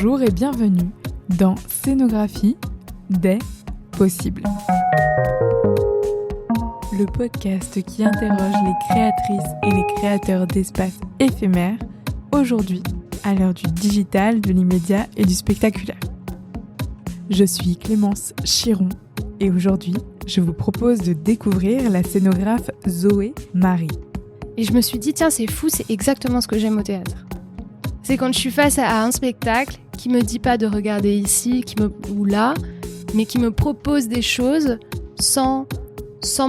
Bonjour et bienvenue dans Scénographie des possibles. Le podcast qui interroge les créatrices et les créateurs d'espaces éphémères, aujourd'hui à l'heure du digital, de l'immédiat et du spectaculaire. Je suis Clémence Chiron et aujourd'hui, je vous propose de découvrir la scénographe Zoé Marie. Et je me suis dit, tiens, c'est fou, c'est exactement ce que j'aime au théâtre. C'est quand je suis face à un spectacle qui me dit pas de regarder ici ou là, mais qui me propose des choses sans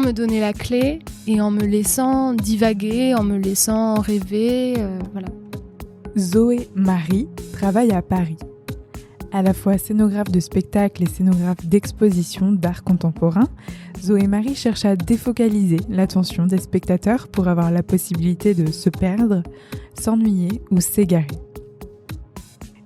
me donner la clé et en me laissant divaguer, en me laissant rêver, voilà. Zoé Marie travaille à Paris. À la fois scénographe de spectacle et scénographe d'exposition d'art contemporain, Zoé Marie cherche à défocaliser l'attention des spectateurs pour avoir la possibilité de se perdre, s'ennuyer ou s'égarer.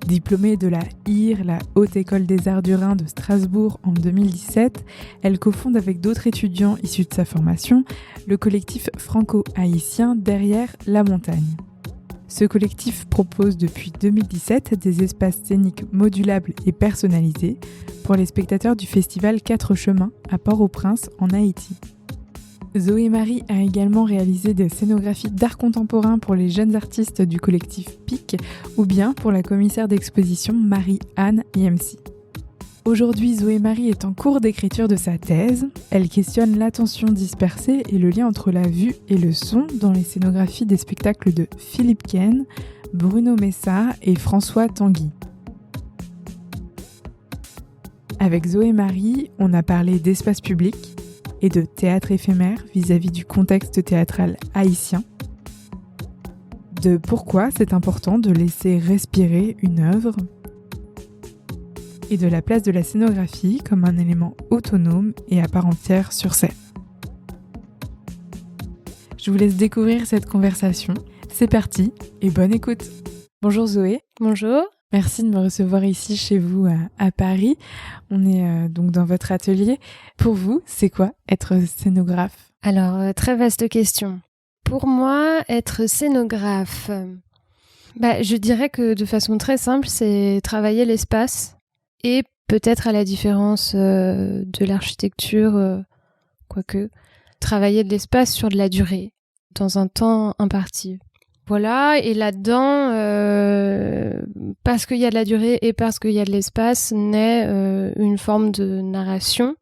Diplômée de la HIR, la Haute École des Arts du Rhin de Strasbourg en 2017, elle cofonde avec d'autres étudiants issus de sa formation le collectif franco-haïtien Derrière la montagne. Ce collectif propose depuis 2017 des espaces scéniques modulables et personnalisés pour les spectateurs du festival 4 Chemins à Port-au-Prince en Haïti. Zoé Marie a également réalisé des scénographies d'art contemporain pour les jeunes artistes du collectif PIC ou bien pour la commissaire d'exposition Marie-Anne Yemsi. Aujourd'hui, Zoé Marie est en cours d'écriture de sa thèse. Elle questionne l'attention dispersée et le lien entre la vue et le son dans les scénographies des spectacles de Philippe Ken, Bruno Messa et François Tanguy. Avec Zoé Marie, on a parlé d'espace public et de théâtre éphémère vis-à-vis du contexte théâtral haïtien, de pourquoi c'est important de laisser respirer une œuvre, et de la place de la scénographie comme un élément autonome et à part entière sur scène. Je vous laisse découvrir cette conversation. C'est parti et bonne écoute. Bonjour Zoé. Bonjour. Merci de me recevoir ici chez vous à Paris. On est donc dans votre atelier. Pour vous, c'est quoi être scénographe ? Alors, très vaste question. Pour moi, être scénographe, je dirais que de façon très simple, c'est travailler l'espace. Et peut-être à la différence de l'architecture, quoique, travailler de l'espace sur de la durée, dans un temps imparti. Voilà, et là-dedans, parce qu'il y a de la durée et parce qu'il y a de l'espace, naît une forme de narration,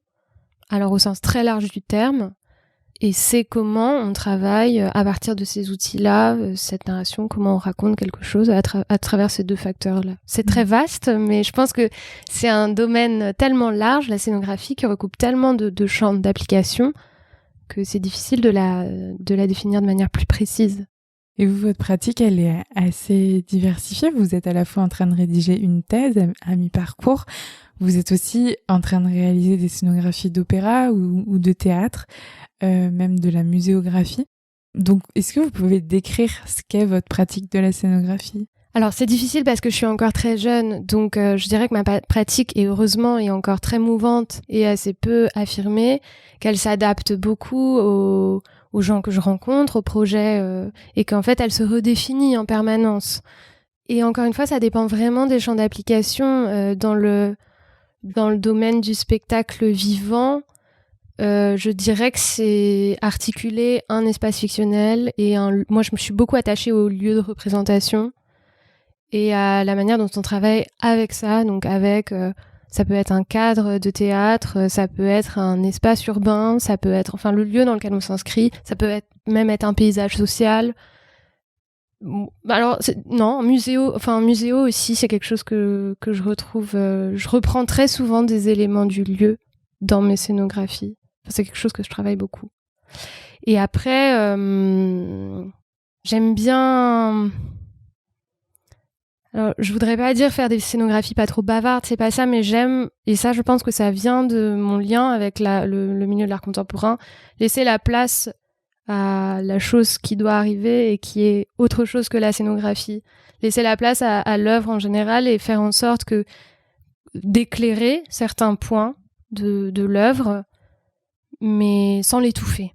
alors au sens très large du terme, et c'est comment on travaille à partir de ces outils-là, cette narration, comment on raconte quelque chose à travers ces deux facteurs-là. C'est très vaste, mais je pense que c'est un domaine tellement large, la scénographie, qui recoupe tellement de champs d'application que c'est difficile de la définir de manière plus précise. Et vous, votre pratique, elle est assez diversifiée. Vous êtes à la fois en train de rédiger une thèse à mi-parcours. Vous êtes aussi en train de réaliser des scénographies d'opéra ou de théâtre, même de la muséographie. Donc, est-ce que vous pouvez décrire ce qu'est votre pratique de la scénographie ? Alors, c'est difficile parce que je suis encore très jeune, donc je dirais que ma pratique, heureusement, est encore très mouvante et assez peu affirmée, qu'elle s'adapte beaucoup aux gens que je rencontre, aux projets, et qu'en fait, elle se redéfinit en permanence. Et encore une fois, ça dépend vraiment des champs d'application. Dans le domaine du spectacle vivant, je dirais que c'est articuler un espace fictionnel et moi, je me suis beaucoup attachée au lieu de représentation et à la manière dont on travaille avec ça, donc avec... ça peut être un cadre de théâtre, ça peut être un espace urbain, ça peut être le lieu dans lequel on s'inscrit, ça peut même être un paysage social. Alors un muséo aussi, c'est quelque chose que je retrouve. Je reprends très souvent des éléments du lieu dans mes scénographies. C'est quelque chose que je travaille beaucoup. Et après, j'aime bien... Alors, je voudrais pas dire faire des scénographies pas trop bavardes, c'est pas ça, mais j'aime, et ça je pense que ça vient de mon lien avec le milieu de l'art contemporain, laisser la place à la chose qui doit arriver et qui est autre chose que la scénographie. Laisser la place à l'œuvre en général et faire en sorte d'éclairer certains points de l'œuvre, mais sans l'étouffer.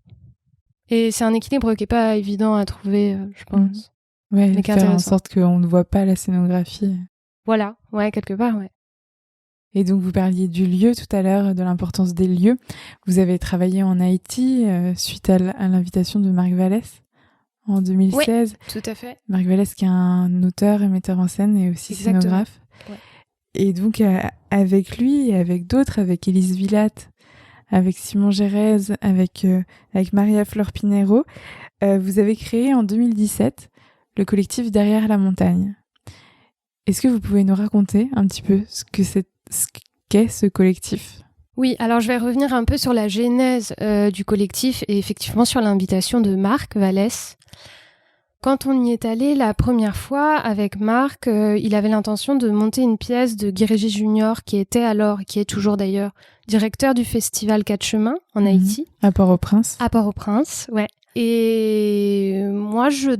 Et c'est un équilibre qui est pas évident à trouver, je pense. Ouais, faire en sorte qu'on ne voit pas la scénographie. Voilà, ouais, quelque part, ouais. Et donc, vous parliez du lieu tout à l'heure, de l'importance des lieux. Vous avez travaillé en Haïti suite à l'invitation de Marc Vallès en 2016. Oui, tout à fait. Marc Vallès qui est un auteur et metteur en scène et aussi scénographe. Ouais. Et donc, avec lui et avec d'autres, avec Élise Villatte, avec Simon Gérèse, avec Maria-Fleur Pinheiro, vous avez créé en 2017 le collectif Derrière la montagne. Est-ce que vous pouvez nous raconter un petit peu ce qu'est ce collectif ? Oui, alors je vais revenir un peu sur la genèse du collectif et effectivement sur l'invitation de Marc Vallès. Quand on y est allé la première fois avec Marc, il avait l'intention de monter une pièce de Guy Régis Junior qui était alors, qui est toujours d'ailleurs, directeur du festival Quatre Chemins en Haïti. À Port-au-Prince. À Port-au-Prince, ouais. Et moi, je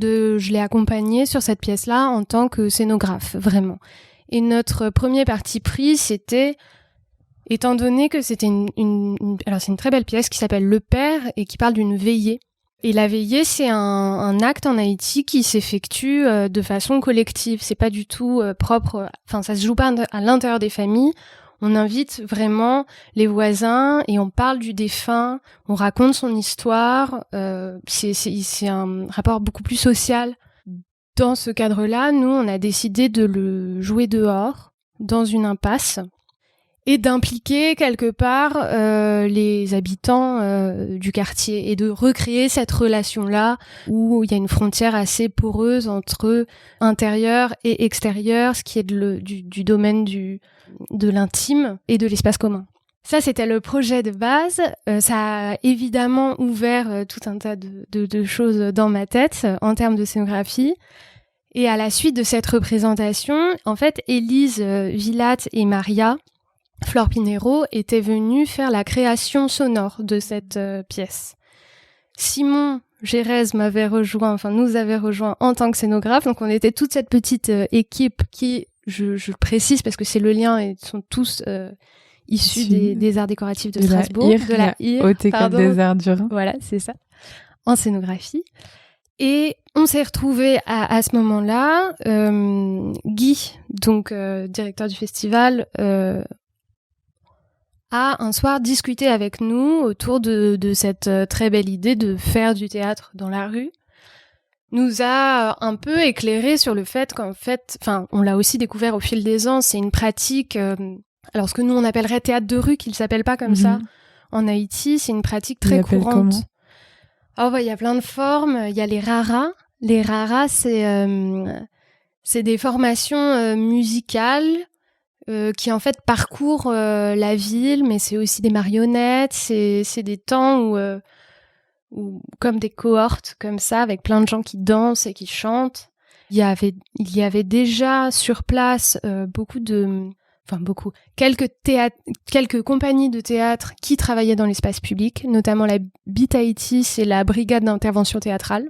l'ai accompagné sur cette pièce-là en tant que scénographe, vraiment. Et notre premier parti pris, c'était, étant donné que c'était alors c'est une très belle pièce qui s'appelle Le Père et qui parle d'une veillée. Et la veillée, c'est un acte en Haïti qui s'effectue de façon collective. C'est pas du tout propre. Enfin, ça se joue pas à l'intérieur des familles. On invite vraiment les voisins et on parle du défunt. On raconte son histoire. C'est un rapport beaucoup plus social. Dans ce cadre-là, nous, on a décidé de le jouer dehors, dans une impasse, et d'impliquer quelque part les habitants du quartier et de recréer cette relation-là où il y a une frontière assez poreuse entre intérieur et extérieur, ce qui est du domaine de l'intime et de l'espace commun. Ça, c'était le projet de base. Ça a évidemment ouvert tout un tas de choses dans ma tête en termes de scénographie. Et à la suite de cette représentation, en fait, Élise Villatte et Maria Fleur Pinheiro étaient venues faire la création sonore de cette pièce. Simon Gérèse nous avait rejoint en tant que scénographe. Donc, on était toute cette petite équipe qui, je le précise parce que c'est le lien, et sont tous issus des arts décoratifs de Strasbourg, de la IR, Haute École des Arts du Rhin. Voilà, c'est ça, en scénographie. Et on s'est retrouvés à ce moment-là. Guy, donc directeur du festival, a un soir discuté avec nous autour de cette très belle idée de faire du théâtre dans la rue. Nous a un peu éclairé sur le fait qu'en fait, enfin, on l'a aussi découvert au fil des ans, c'est une pratique, alors ce que nous on appellerait théâtre de rue, qu'il s'appelle pas comme ça en Haïti, c'est une pratique très courante. Comment ? Oh, il y a plein de formes, il y a les raras. Les raras, c'est des formations musicales qui en fait parcourent la ville, mais c'est aussi des marionnettes, c'est des temps où comme des cohortes comme ça, avec plein de gens qui dansent et qui chantent. Il y avait déjà sur place quelques compagnies de théâtre qui travaillaient dans l'espace public, notamment la BIT Haïti, c'est la brigade d'intervention théâtrale.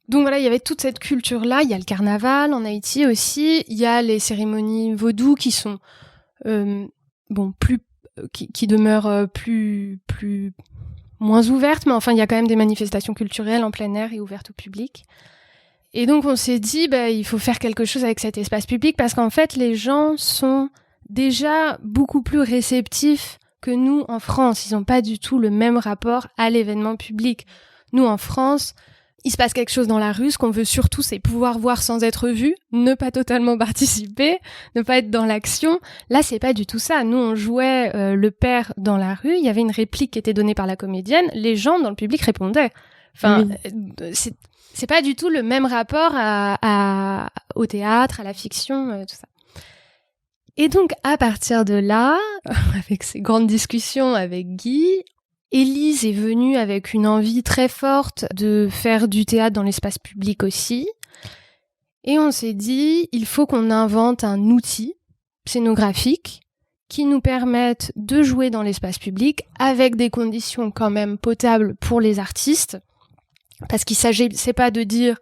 Donc voilà, il y avait toute cette culture-là. Il y a le carnaval en Haïti aussi. Il y a les cérémonies vaudou qui sont qui demeurent moins ouvertes, mais enfin il y a quand même des manifestations culturelles en plein air et ouvertes au public. Et donc on s'est dit, il faut faire quelque chose avec cet espace public parce qu'en fait les gens sont déjà beaucoup plus réceptifs que nous en France. Ils n'ont pas du tout le même rapport à l'événement public. Nous en France, il se passe quelque chose dans la rue, ce qu'on veut surtout, c'est pouvoir voir sans être vu, ne pas totalement participer, ne pas être dans l'action. Là, c'est pas du tout ça. Nous, on jouait Le Père dans la rue, il y avait une réplique qui était donnée par la comédienne, les gens dans le public répondaient. Enfin, c'est pas du tout le même rapport au théâtre, à la fiction, tout ça. Et donc, à partir de là, avec ces grandes discussions avec Guy, Élise est venue avec une envie très forte de faire du théâtre dans l'espace public aussi. Et on s'est dit, il faut qu'on invente un outil scénographique qui nous permette de jouer dans l'espace public avec des conditions quand même potables pour les artistes. Parce qu'il s'agit pas de dire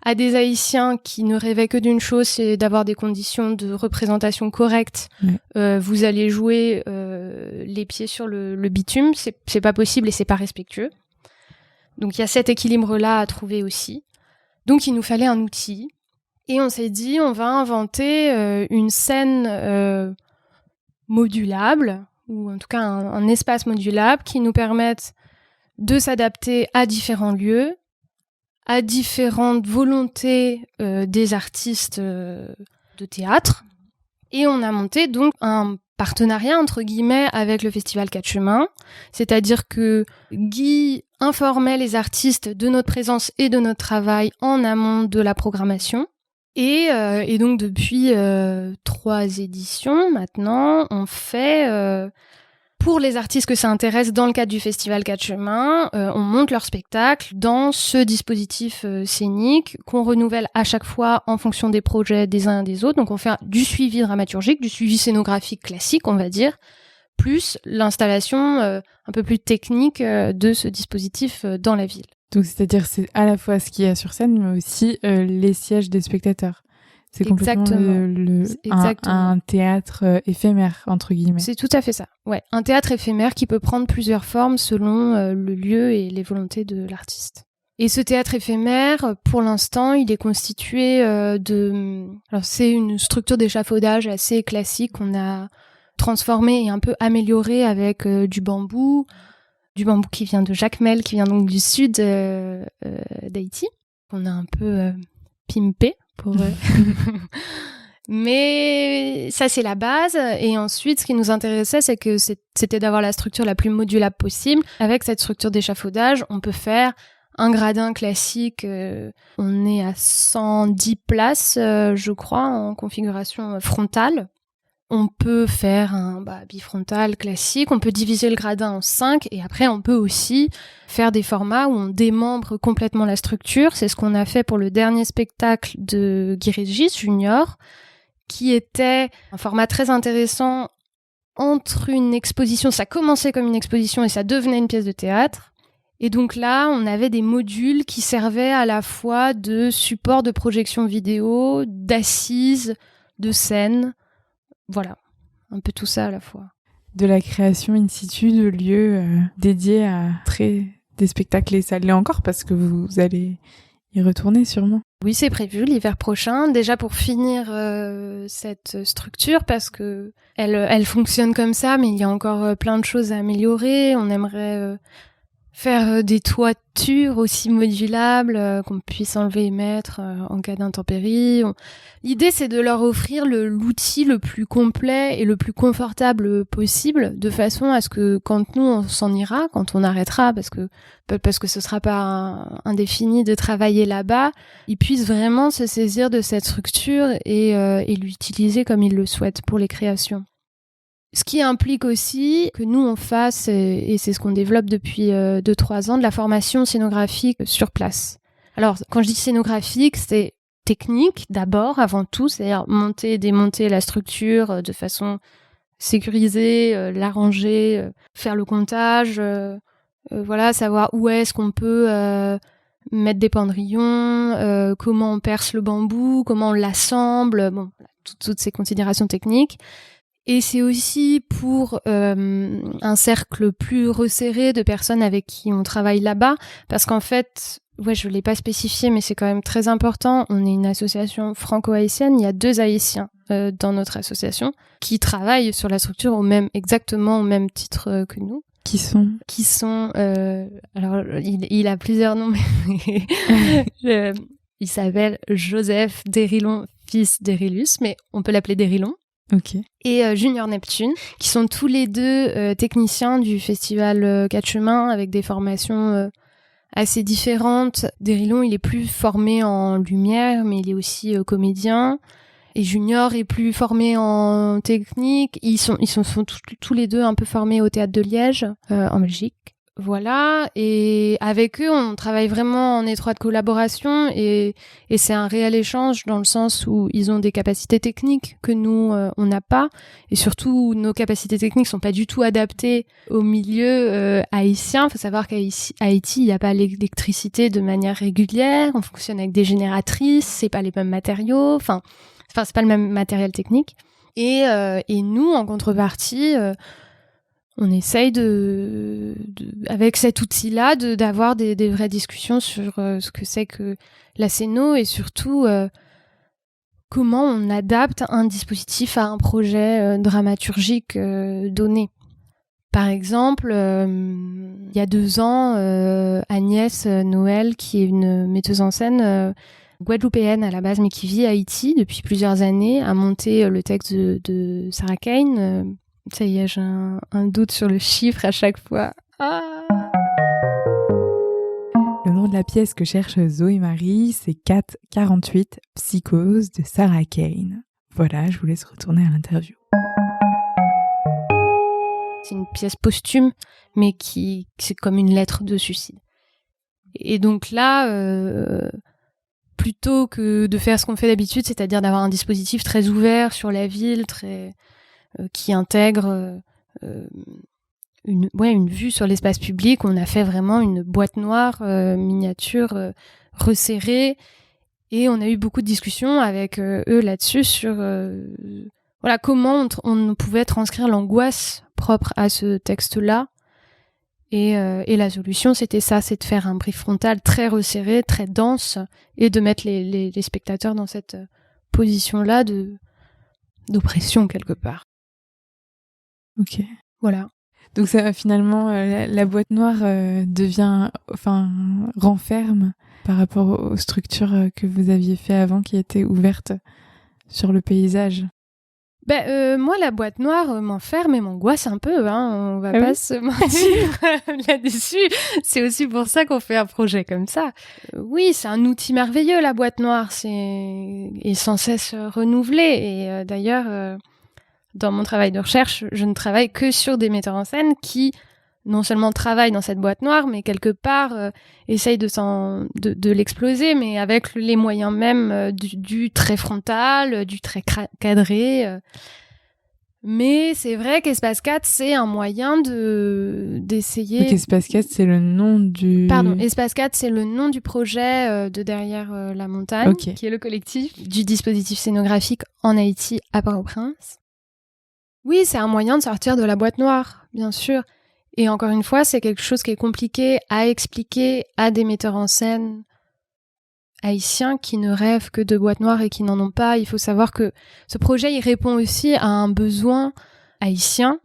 à des Haïtiens qui ne rêvaient que d'une chose, c'est d'avoir des conditions de représentation correctes. Vous allez jouer les pieds sur le bitume, c'est pas possible et c'est pas respectueux. Donc il y a cet équilibre-là à trouver aussi. Donc il nous fallait un outil Et on s'est dit, on va inventer une scène modulable, ou en tout cas un espace modulable qui nous permette de s'adapter à différents lieux, à différentes volontés des artistes de théâtre. Et on a monté donc un partenariat, entre guillemets, avec le Festival Quatre Chemins. C'est-à-dire que Guy informait les artistes de notre présence et de notre travail en amont de la programmation. Et donc, depuis 3 éditions, maintenant, on fait... pour les artistes que ça intéresse, dans le cadre du Festival Quatre Chemins, on monte leur spectacle dans ce dispositif scénique qu'on renouvelle à chaque fois en fonction des projets des uns et des autres. Donc on fait du suivi dramaturgique, du suivi scénographique classique, on va dire, plus l'installation un peu plus technique de ce dispositif dans la ville. Donc c'est-à-dire c'est à la fois ce qu'il y a sur scène, mais aussi les sièges des spectateurs. C'est complètement un théâtre éphémère, entre guillemets. C'est tout à fait ça. Ouais, un théâtre éphémère qui peut prendre plusieurs formes selon le lieu et les volontés de l'artiste. Et ce théâtre éphémère, pour l'instant, il est constitué de... Alors, c'est une structure d'échafaudage assez classique qu'on a transformée et un peu améliorée avec du bambou qui vient de Jacmel, qui vient donc du sud d'Haïti. On a un peu pimpé. Mais ça, c'est la base. Et ensuite, ce qui nous intéressait, c'est que c'était d'avoir la structure la plus modulable possible. Avec cette structure d'échafaudage, on peut faire un gradin classique. On est à 110 places, je crois, en configuration frontale. On peut faire un bifrontal classique, on peut diviser le gradin en 5 et après on peut aussi faire des formats où on démembre complètement la structure. C'est ce qu'on a fait pour le dernier spectacle de Guy Régis Junior, qui était un format très intéressant entre une exposition, ça commençait comme une exposition et ça devenait une pièce de théâtre. Et donc là, on avait des modules qui servaient à la fois de support de projection vidéo, d'assises, de scène. Voilà, un peu tout ça à la fois. De la création in situ de lieux dédiés à des spectacles, et ça l'est encore parce que vous allez y retourner sûrement. Oui, c'est prévu l'hiver prochain, déjà pour finir cette structure parce que elle fonctionne comme ça, mais il y a encore plein de choses à améliorer. On aimerait faire des toitures aussi modulables qu'on puisse enlever et mettre en cas d'intempérie. L'idée, c'est de leur offrir l'outil le plus complet et le plus confortable possible, de façon à ce que quand nous, on s'en ira, quand on arrêtera, parce que ce sera pas indéfini de travailler là-bas, ils puissent vraiment se saisir de cette structure et l'utiliser comme ils le souhaitent pour les créations. Ce qui implique aussi que nous, on fasse, et c'est ce qu'on développe depuis 2-3 ans, de la formation scénographique sur place. Alors, quand je dis scénographique, c'est technique d'abord, avant tout, c'est-à-dire monter, démonter la structure de façon sécurisée, l'arranger, faire le comptage, savoir où est-ce qu'on peut mettre des pendrillons, comment on perce le bambou, comment on l'assemble, toutes ces considérations techniques. Et c'est aussi pour un cercle plus resserré de personnes avec qui on travaille là-bas, parce qu'en fait, je l'ai pas spécifié, mais c'est quand même très important. On est une association franco-haïtienne. Il y a 2 Haïtiens dans notre association qui travaillent sur la structure exactement au même titre que nous. Qui sont alors, il a plusieurs noms, mais il s'appelle Joseph Dérilon, fils d'Érilus, mais on peut l'appeler Dérilon. Ok. Et Junior Neptune, qui sont tous les 2 techniciens du Festival Quatre Chemins avec des formations assez différentes. Dérilon, il est plus formé en lumière, mais il est aussi comédien. Et Junior est plus formé en technique. Ils sont tous les 2 un peu formés au Théâtre de Liège, en Belgique. Voilà, et avec eux, on travaille vraiment en étroite collaboration et c'est un réel échange dans le sens où ils ont des capacités techniques que nous, on n'a pas. Et surtout, nos capacités techniques sont pas du tout adaptées au milieu haïtien. Il faut savoir qu'à Haïti, il n'y a pas l'électricité de manière régulière. On fonctionne avec des génératrices, c'est pas les mêmes matériaux. Enfin, c'est pas le même matériel technique. Et nous, en contrepartie... on essaye avec cet outil-là d'avoir des vraies discussions sur ce que c'est que la scéno et surtout comment on adapte un dispositif à un projet dramaturgique donné. Par exemple, il y a 2 ans, Agnès Noël, qui est une metteuse en scène guadeloupéenne à la base, mais qui vit à Haïti depuis plusieurs années, a monté le texte de Sarah Kane. Ça y est, j'ai un doute sur le chiffre à chaque fois. Le nom de la pièce que cherche Zoé Marie, c'est 448, Psychose de Sarah Kane. Voilà, je vous laisse retourner à l'interview. C'est une pièce posthume, mais c'est comme une lettre de suicide. Et donc là, plutôt que de faire ce qu'on fait d'habitude, c'est-à-dire d'avoir un dispositif très ouvert sur la ville, qui intègre une vue sur l'espace public, on a fait vraiment une boîte noire miniature resserrée, et on a eu beaucoup de discussions avec eux là-dessus sur comment on pouvait transcrire l'angoisse propre à ce texte-là. Et la solution, c'était ça, c'est de faire un brief frontal très resserré, très dense, et de mettre les spectateurs dans cette position-là d'oppression quelque part. Ok. Voilà. Donc ça, finalement, la boîte noire renferme par rapport aux structures que vous aviez fait avant, qui étaient ouvertes sur le paysage. Moi, la boîte noire m'enferme et m'angoisse un peu, on va pas se mentir là-dessus. C'est aussi pour ça qu'on fait un projet comme ça. Oui, c'est un outil merveilleux, la boîte noire, et sans cesse renouvelé. Et d'ailleurs, dans mon travail de recherche, je ne travaille que sur des metteurs en scène qui non seulement travaillent dans cette boîte noire, mais quelque part essayent de l'exploser, mais avec les moyens même du trait frontal, du trait cadré. Mais c'est vrai qu'Espace 4, c'est un moyen d'essayer... Donc Espace 4, c'est le nom du... Pardon, Espace 4, c'est le nom du projet de Derrière la montagne, qui est le collectif du dispositif scénographique en Haïti à Port-au-Prince. Oui, c'est un moyen de sortir de la boîte noire, bien sûr. Et encore une fois, c'est quelque chose qui est compliqué à expliquer à des metteurs en scène haïtiens qui ne rêvent que de boîtes noires et qui n'en ont pas. Il faut savoir que ce projet, il répond aussi à un besoin haïtien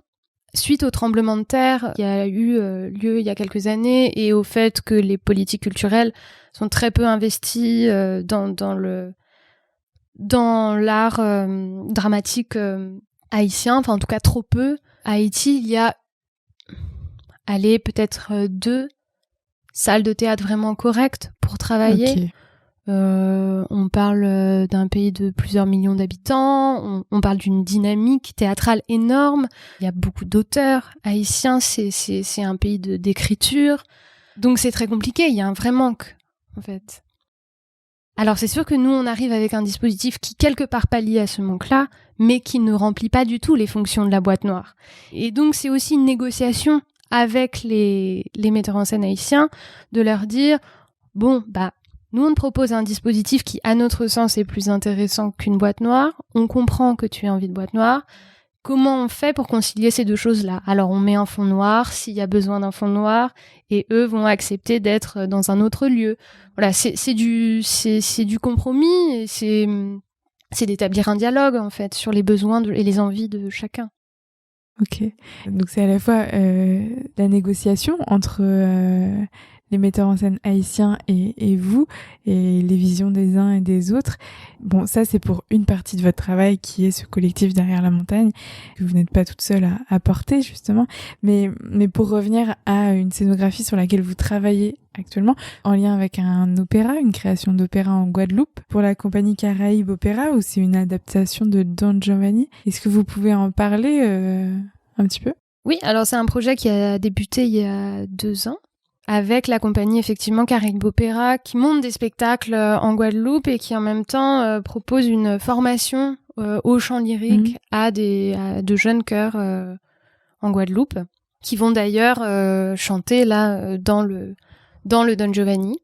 suite au tremblement de terre qui a eu lieu il y a quelques années et au fait que les politiques culturelles sont très peu investies dans l'art dramatique haïtien, enfin en tout cas trop peu. À Haïti, il y a peut-être 2 salles de théâtre vraiment correctes pour travailler. Okay. On parle d'un pays de plusieurs millions d'habitants, on parle d'une dynamique théâtrale énorme, il y a beaucoup d'auteurs haïtiens, c'est un pays d'écriture, donc c'est très compliqué, il y a un vrai manque en fait. Alors c'est sûr que nous on arrive avec un dispositif qui quelque part pallie à ce manque-là, mais qui ne remplit pas du tout les fonctions de la boîte noire. Et donc c'est aussi une négociation avec les metteurs en scène haïtiens, de leur dire, nous on te propose un dispositif qui, à notre sens, est plus intéressant qu'une boîte noire, on comprend que tu as envie de boîte noire, comment on fait pour concilier ces 2 choses-là ? Alors on met un fond noir, s'il y a besoin d'un fond noir, et eux vont accepter d'être dans un autre lieu. Voilà, c'est du compromis, et c'est d'établir un dialogue, en fait, sur les besoins et les envies de chacun. Ok. Donc c'est à la fois la négociation entre les metteurs en scène haïtiens et vous, et les visions des uns et des autres. Bon, ça c'est pour une partie de votre travail qui est ce collectif Derrière la montagne, que vous n'êtes pas toute seule à porter justement. Mais pour revenir à une scénographie sur laquelle vous travaillez actuellement, en lien avec un opéra, une création d'opéra en Guadeloupe, pour la compagnie Caraïbes Opéra, ou c'est une adaptation de Don Giovanni. Est-ce que vous pouvez en parler un petit peu ? Oui, alors c'est un projet qui a débuté il y a 2 ans, avec la compagnie effectivement Caraïbes Opéra, qui monte des spectacles en Guadeloupe et qui en même temps propose une formation au chant lyrique à de jeunes chœurs en Guadeloupe, qui vont d'ailleurs chanter là dans le Don Giovanni.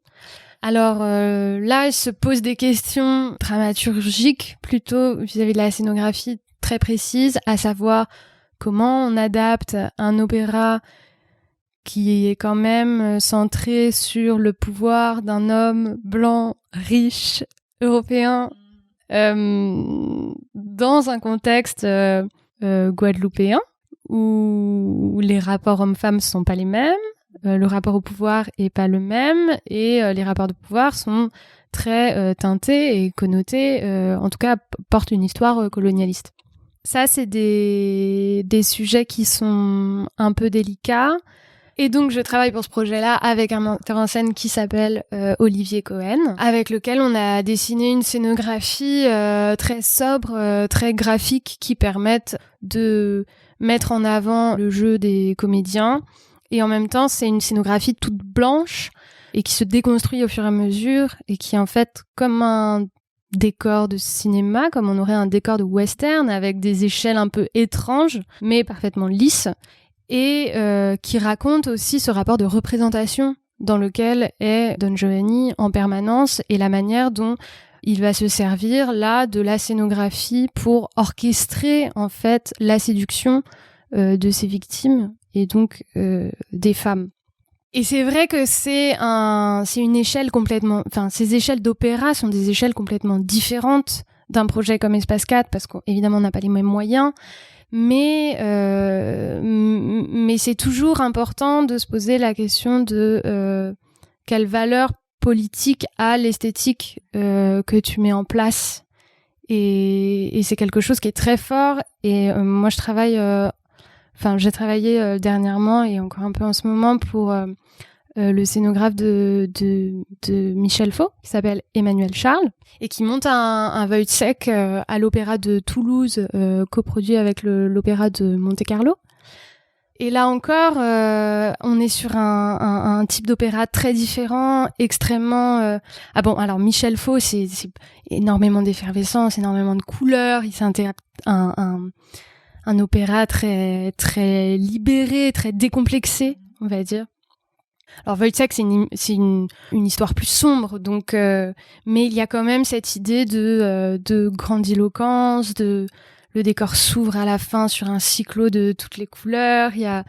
Alors là, il se pose des questions dramaturgiques plutôt vis-à-vis de la scénographie très précise, à savoir comment on adapte un opéra qui est quand même centré sur le pouvoir d'un homme blanc, riche, européen, dans un contexte guadeloupéen où les rapports hommes-femmes sont pas les mêmes, le rapport au pouvoir est pas le même et les rapports de pouvoir sont très teintés et connotés, en tout cas portent une histoire colonialiste. Ça, c'est des sujets qui sont un peu délicats. Et donc, je travaille pour ce projet-là avec un metteur en scène qui s'appelle Olivier Cohen, avec lequel on a dessiné une scénographie très sobre, très graphique, qui permettent de mettre en avant le jeu des comédiens. Et en même temps, c'est une scénographie toute blanche et qui se déconstruit au fur et à mesure et qui est en fait comme un décor de cinéma, comme on aurait un décor de western avec des échelles un peu étranges, mais parfaitement lisses, et qui raconte aussi ce rapport de représentation dans lequel est Don Giovanni en permanence et la manière dont il va se servir là de la scénographie pour orchestrer en fait la séduction de ses victimes et donc des femmes. Et c'est vrai que c'est une échelle complètement, enfin, ces échelles d'opéra sont des échelles complètement différentes d'un projet comme Espace 4 parce qu'évidemment on n'a pas les mêmes moyens, mais c'est toujours important de se poser la question de quelle valeur politique a l'esthétique que tu mets en place. Et c'est quelque chose qui est très fort. Et moi je travaille, j'ai travaillé dernièrement et encore un peu en ce moment pour le scénographe de Michel Faux, qui s'appelle Emmanuel Charles, et qui monte un Wojciech à l'Opéra de Toulouse, coproduit avec l'Opéra de Monte-Carlo. Et là encore, on est sur un type d'opéra très différent, extrêmement... alors Michel Faux, c'est énormément d'effervescence, énormément de couleurs, il s'intéresse un opéra très, très libéré, très décomplexé, on va dire. Alors Wojciech, c'est une histoire plus sombre, donc mais il y a quand même cette idée de grandiloquence, le décor s'ouvre à la fin sur un cyclo de toutes les couleurs. Il y a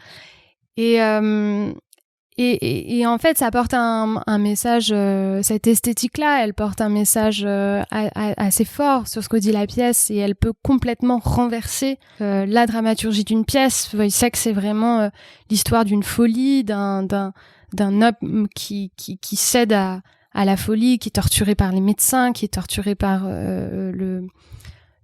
et en fait, ça porte un message. Cette esthétique-là, elle porte un message assez fort sur ce que dit la pièce, et elle peut complètement renverser la dramaturgie d'une pièce. Wojciech, c'est vraiment l'histoire d'une folie, d'un homme qui cède à la folie, qui est torturé par les médecins, qui est torturé par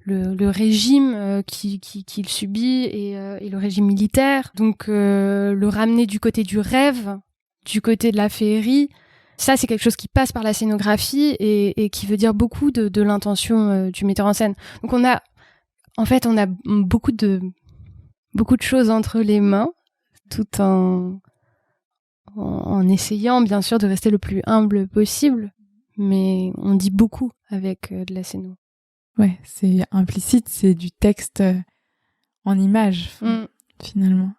le régime qu'il subit et le régime militaire. Donc le ramener du côté du rêve, du côté de la féerie, ça c'est quelque chose qui passe par la scénographie et qui veut dire beaucoup de l'intention du metteur en scène. Donc on a beaucoup de choses entre les mains, tout en essayant bien sûr de rester le plus humble possible, mais on dit beaucoup avec de la scéno. Ouais, c'est implicite, c'est du texte en images, finalement.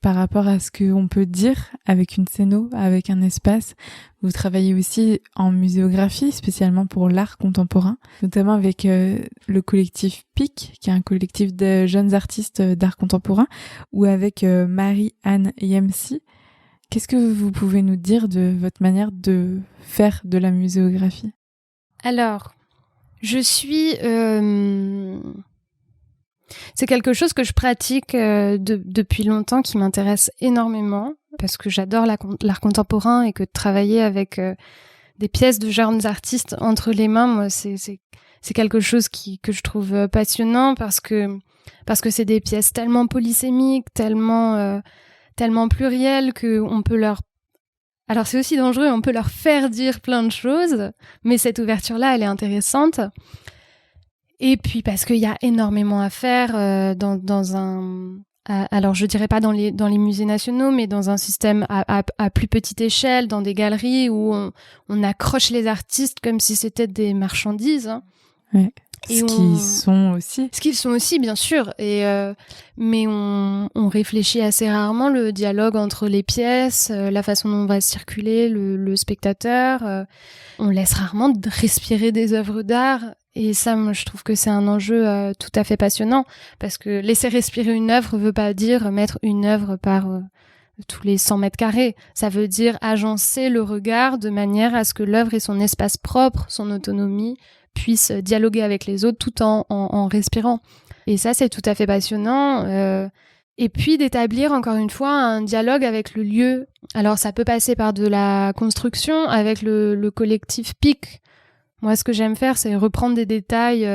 Par rapport à ce qu'on peut dire avec une scéno, avec un espace, vous travaillez aussi en muséographie, spécialement pour l'art contemporain, notamment avec le collectif PIC, qui est un collectif de jeunes artistes d'art contemporain, ou avec Marie-Anne Yemsi. Qu'est-ce que vous pouvez nous dire de votre manière de faire de la muséographie ? Alors, je suis... C'est quelque chose que je pratique depuis longtemps, qui m'intéresse énormément, parce que j'adore l'art contemporain et que de travailler avec des pièces de jeunes artistes entre les mains, moi, c'est quelque chose que je trouve passionnant, parce que c'est des pièces tellement polysémiques, tellement plurielles, qu'on peut leur... Alors c'est aussi dangereux, on peut leur faire dire plein de choses, mais cette ouverture-là, elle est intéressante. Et puis parce qu'il y a énormément à faire dans un... Alors je dirais pas dans les musées nationaux, mais dans un système à plus petite échelle, dans des galeries où on accroche les artistes comme si c'était des marchandises. Hein. Ouais. Ce qu'ils sont aussi, bien sûr. Mais on réfléchit assez rarement le dialogue entre les pièces, la façon dont va circuler le spectateur. On laisse rarement respirer des œuvres d'art. Et ça, moi, je trouve que c'est un enjeu tout à fait passionnant, parce que laisser respirer une œuvre veut pas dire mettre une œuvre par tous les 100 mètres carrés. Ça veut dire agencer le regard de manière à ce que l'œuvre ait son espace propre, son autonomie, puisse dialoguer avec les autres tout en respirant. Et ça, c'est tout à fait passionnant. Et puis d'établir, encore une fois, un dialogue avec le lieu. Alors, ça peut passer par de la construction avec le collectif PIC. Moi, ce que j'aime faire, c'est reprendre des détails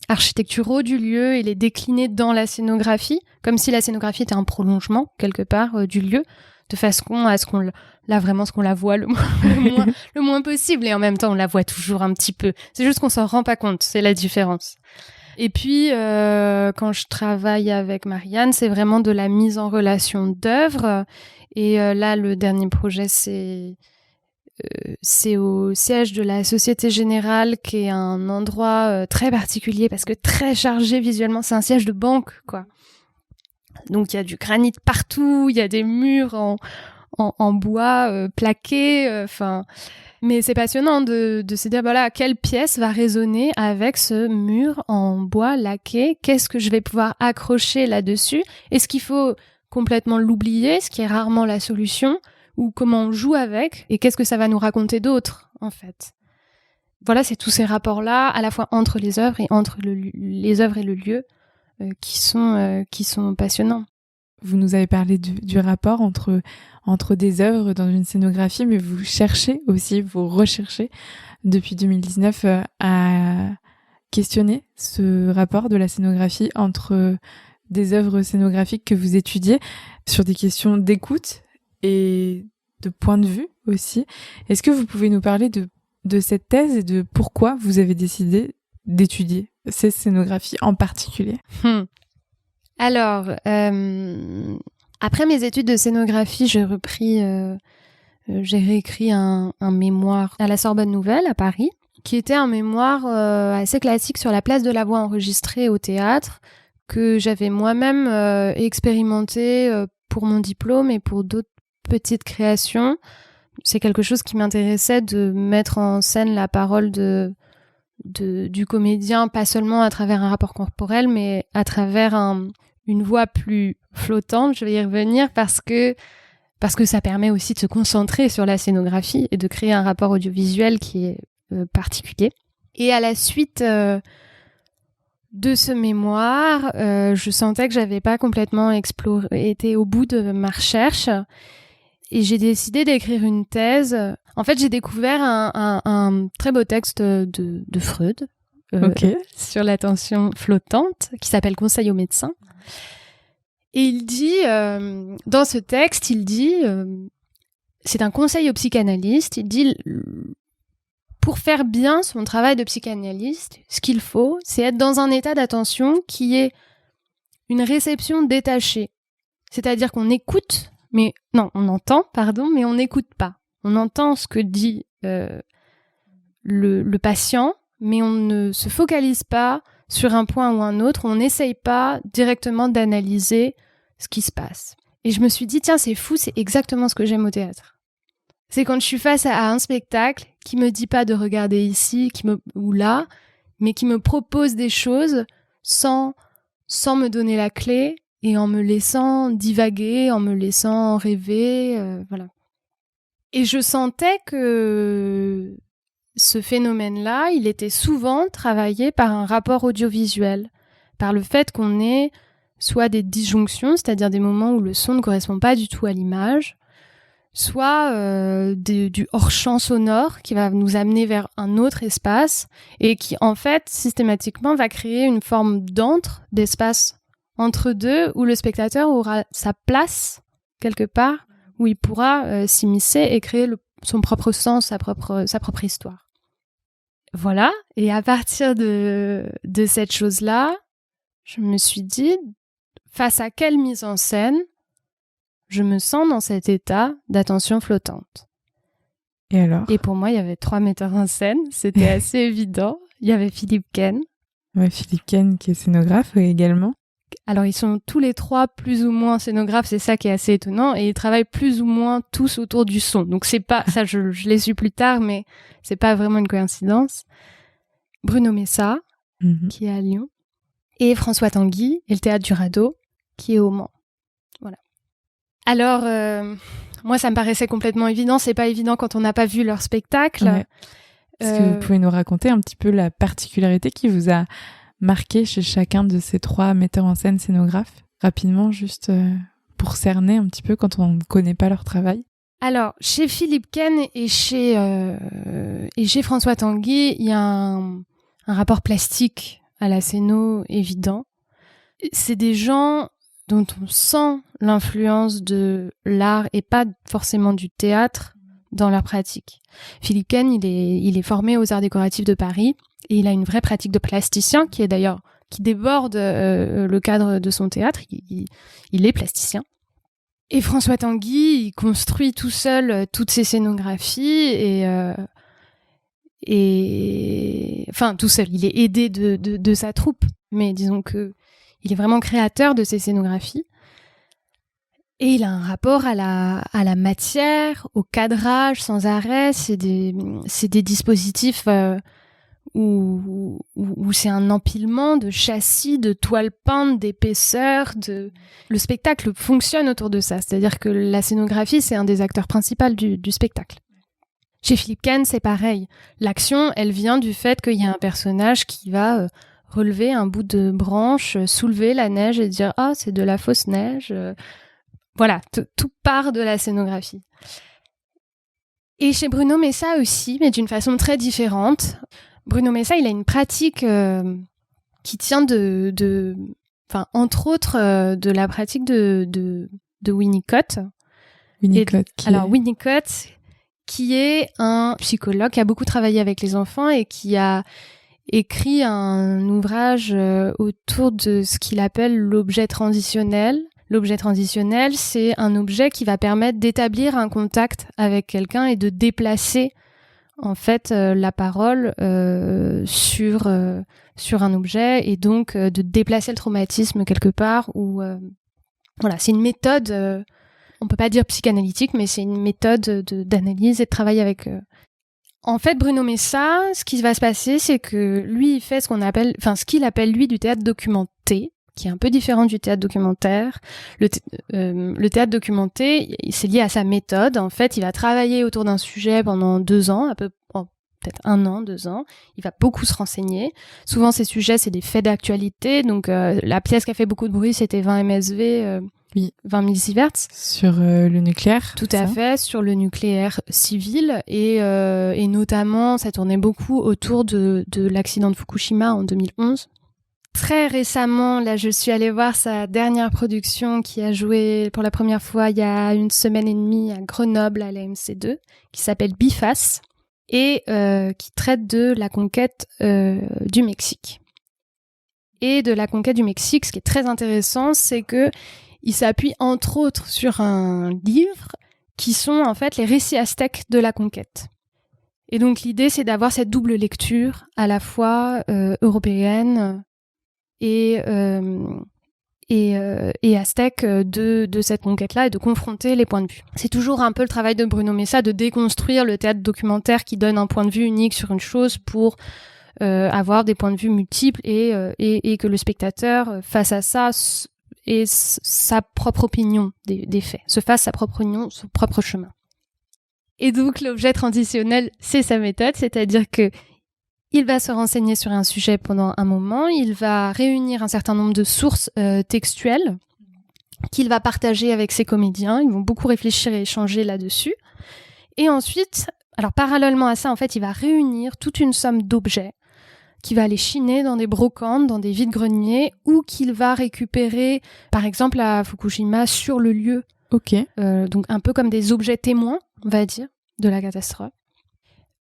architecturaux du lieu et les décliner dans la scénographie, comme si la scénographie était un prolongement, quelque part, du lieu, de façon à ce qu'on la voit le moins possible. Et en même temps, on la voit toujours un petit peu. C'est juste qu'on s'en rend pas compte, c'est la différence. Et puis, quand je travaille avec Marianne, c'est vraiment de la mise en relation d'œuvres. Et là, le dernier projet, c'est au siège de la Société Générale, qui est un endroit très particulier parce que très chargé visuellement. C'est un siège de banque, quoi. Donc, il y a du granit partout, il y a des murs en bois plaqués. Mais c'est passionnant de se dire, voilà, quelle pièce va résonner avec ce mur en bois laqué? Qu'est-ce que je vais pouvoir accrocher là-dessus? Est-ce qu'il faut complètement l'oublier, ce qui est rarement la solution? Ou comment on joue avec? Et qu'est-ce que ça va nous raconter d'autre, en fait? Voilà, c'est tous ces rapports-là, à la fois entre les œuvres et entre les œuvres et le lieu, qui sont passionnants. Vous nous avez parlé du rapport entre des œuvres dans une scénographie, mais vous recherchez depuis 2019 à questionner ce rapport de la scénographie entre des œuvres scénographiques que vous étudiez sur des questions d'écoute et de point de vue aussi. Est-ce que vous pouvez nous parler de cette thèse et de pourquoi vous avez décidé d'étudier ces scénographies en particulier? Alors, après mes études de scénographie, j'ai réécrit un mémoire à la Sorbonne Nouvelle, à Paris, qui était un mémoire assez classique sur la place de la voix enregistrée au théâtre, que j'avais moi-même expérimenté pour mon diplôme et pour d'autres petites créations. C'est quelque chose qui m'intéressait, de mettre en scène la parole du comédien, pas seulement à travers un rapport corporel, mais à travers une voix plus flottante. Je vais y revenir parce que ça permet aussi de se concentrer sur la scénographie et de créer un rapport audiovisuel qui est particulier. Et à la suite de ce mémoire, je sentais que j'avais pas complètement été au bout de ma recherche, et j'ai décidé d'écrire une thèse. En fait, j'ai découvert un très beau texte de Freud sur l'attention flottante, qui s'appelle Conseil aux médecins. Et il dit, dans ce texte, c'est un conseil au psychanalyste, il dit, pour faire bien son travail de psychanalyste, ce qu'il faut, c'est être dans un état d'attention qui est une réception détachée. C'est-à-dire qu'on écoute, on entend, mais on n'écoute pas. On entend ce que dit le patient, mais on ne se focalise pas sur un point ou un autre, on n'essaye pas directement d'analyser ce qui se passe. Et je me suis dit, tiens, c'est fou, c'est exactement ce que j'aime au théâtre. C'est quand je suis face à un spectacle qui me dit pas de regarder ici ou là, mais qui me propose des choses sans me donner la clé et en me laissant divaguer, en me laissant rêver, voilà. Et je sentais que ce phénomène-là, il était souvent travaillé par un rapport audiovisuel, par le fait qu'on ait soit des disjonctions, c'est-à-dire des moments où le son ne correspond pas du tout à l'image, soit du hors-champ sonore qui va nous amener vers un autre espace et qui, en fait, systématiquement va créer une forme d'espace entre deux où le spectateur aura sa place quelque part, où il pourra s'immiscer et créer son propre sens, sa propre histoire. Voilà, et à partir de cette chose-là, je me suis dit, face à quelle mise en scène je me sens dans cet état d'attention flottante. Et alors ? Et pour moi, il y avait 3 metteurs en scène, c'était assez évident. Il y avait Philippe Ken. Ouais, Philippe Ken qui est scénographe également. Alors, ils sont tous les 3 plus ou moins scénographes, c'est ça qui est assez étonnant, et ils travaillent plus ou moins tous autour du son. Donc, c'est pas, ça je l'ai su plus tard, mais c'est pas vraiment une coïncidence. Bruno Messa, qui est à Lyon, et François Tanguy, et le Théâtre du Radeau, qui est au Mans. Voilà. Alors, moi, ça me paraissait complètement évident. C'est pas évident quand on n'a pas vu leur spectacle. Ouais. Est-ce que vous pouvez nous raconter un petit peu la particularité qui vous a marqué chez chacun de ces 3 metteurs en scène scénographes? Rapidement, juste pour cerner un petit peu quand on ne connaît pas leur travail. Alors, chez Philippe Ken et chez François Tanguy, il y a un rapport plastique à la scéno évident. C'est des gens dont on sent l'influence de l'art et pas forcément du théâtre dans leur pratique. Philippe Ken, il est formé aux Arts décoratifs de Paris et il a une vraie pratique de plasticien qui déborde le cadre de son théâtre. Il est plasticien. Et François Tanguy, il construit tout seul toutes ses scénographies et enfin tout seul. Il est aidé de sa troupe, mais disons que il est vraiment créateur de ses scénographies. Et il a un rapport à la matière, au cadrage sans arrêt. C'est des dispositifs où c'est un empilement de châssis, de toiles peintes, d'épaisseur. Le spectacle fonctionne autour de ça. C'est-à-dire que la scénographie, c'est un des acteurs principaux du spectacle. Chez Philippe Ken, c'est pareil. L'action, elle vient du fait qu'il y a un personnage qui va relever un bout de branche, soulever la neige et dire « Ah, c'est de la fausse neige ». Voilà, tout part de la scénographie. Et chez Bruno Messa aussi, mais d'une façon très différente. Bruno Messa, il a une pratique qui tient entre autres, de la pratique de Winnicott. Winnicott, qui est un psychologue qui a beaucoup travaillé avec les enfants et qui a écrit un ouvrage autour de ce qu'il appelle l'objet transitionnel. L'objet transitionnel, c'est un objet qui va permettre d'établir un contact avec quelqu'un et de déplacer en fait la parole sur un objet et donc de déplacer le traumatisme quelque part. Voilà, c'est une méthode, on peut pas dire psychanalytique, mais c'est une méthode d'analyse et de travail avec. En fait, Bruno Messa, ce qui va se passer, c'est que lui, il fait ce qu'il appelle lui du théâtre documenté, qui est un peu différent du théâtre documentaire. Le théâtre documenté, c'est lié à sa méthode. En fait, il va travailler autour d'un sujet pendant 2 ans, peut-être 1 an, 2 ans. Il va beaucoup se renseigner. Souvent, ces sujets, c'est des faits d'actualité. Donc, la pièce qui a fait beaucoup de bruit, c'était 20 MSV, 20 millisieverts. Sur le nucléaire. Tout à fait, sur le nucléaire civil. Et notamment, ça tournait beaucoup autour de l'accident de Fukushima en 2011. Très récemment, là, je suis allée voir sa dernière production qui a joué pour la première fois il y a 1 semaine et demie à Grenoble, à la MC2, qui s'appelle Biface et qui traite de la conquête du Mexique. Et de la conquête du Mexique, ce qui est très intéressant, c'est que il s'appuie entre autres sur un livre qui sont en fait les récits aztèques de la conquête. Et donc l'idée, c'est d'avoir cette double lecture à la fois européenne et aztèque de cette conquête-là et de confronter les points de vue. C'est toujours un peu le travail de Bruno Messa de déconstruire le théâtre documentaire qui donne un point de vue unique sur une chose pour avoir des points de vue multiples et que le spectateur, face à ça, ait sa propre opinion des faits, se fasse sa propre opinion, son propre chemin. Et donc l'objet transitionnel, c'est sa méthode, c'est-à-dire que il va se renseigner sur un sujet pendant un moment, il va réunir un certain nombre de sources textuelles qu'il va partager avec ses comédiens, ils vont beaucoup réfléchir et échanger là-dessus. Et ensuite, alors parallèlement à ça, en fait, il va réunir toute une somme d'objets qu'il va aller chiner dans des brocantes, dans des vides-greniers, ou qu'il va récupérer, par exemple à Fukushima, sur le lieu. Ok. Donc un peu comme des objets témoins, on va dire, de la catastrophe.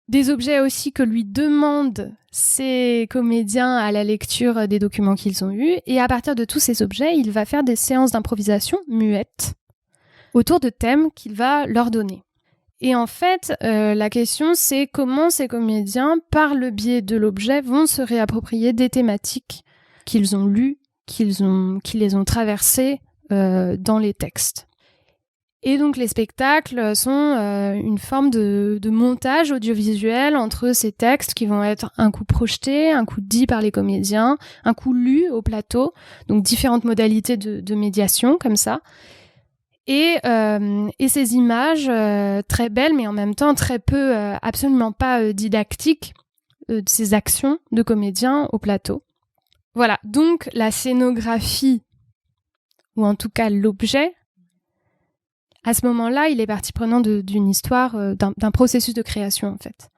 Des objets aussi que lui demandent ses comédiens à la lecture des documents qu'ils ont eus. Et à partir de tous ces objets, il va faire des séances d'improvisation muettes autour de thèmes qu'il va leur donner. Et en fait, la question, c'est comment ces comédiens, par le biais de l'objet, vont se réapproprier des thématiques qu'ils ont lues, qui les ont traversées dans les textes. Et donc les spectacles sont une forme de montage audiovisuel entre ces textes qui vont être un coup projetés, un coup dit par les comédiens, un coup lu au plateau, donc différentes modalités de médiation comme ça. Et ces images très belles, mais en même temps très peu, absolument pas didactiques, de ces actions de comédiens au plateau. Voilà, donc la scénographie, ou en tout cas l'objet, à ce moment-là, il est partie prenante d'une histoire, d'un processus de création en fait.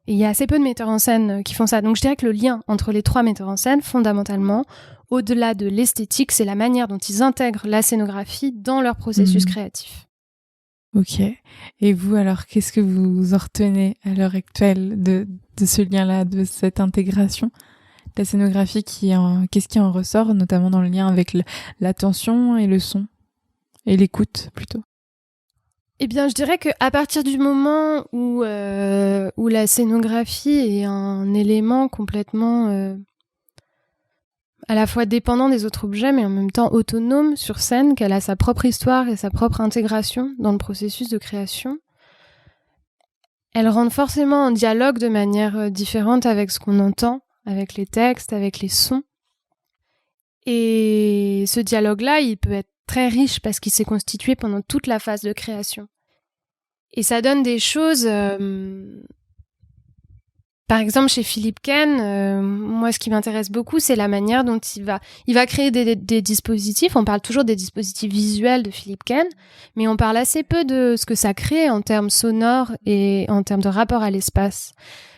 Et il y a assez peu de metteurs en scène qui font ça. Donc je dirais que le lien entre les 3 metteurs en scène, fondamentalement, au-delà de l'esthétique, c'est la manière dont ils intègrent la scénographie dans leur processus créatif. Ok. Et vous, alors, qu'est-ce que vous en retenez à l'heure actuelle de ce lien-là, de cette intégration de la scénographie qu'est-ce qui en ressort, notamment dans le lien avec l'attention et le son et l'écoute, plutôt? Eh bien, je dirais qu'à partir du moment où la scénographie est un élément complètement à la fois dépendant des autres objets, mais en même temps autonome sur scène, qu'elle a sa propre histoire et sa propre intégration dans le processus de création, elle rentre forcément en dialogue de manière différente avec ce qu'on entend, avec les textes, avec les sons. Et ce dialogue-là, il peut être très riche parce qu'il s'est constitué pendant toute la phase de création. Et ça donne des choses... Par exemple, chez Philippe Ken, moi, ce qui m'intéresse beaucoup, c'est la manière dont il va créer des dispositifs. On parle toujours des dispositifs visuels de Philippe Ken, mais on parle assez peu de ce que ça crée en termes sonores et en termes de rapport à l'espace.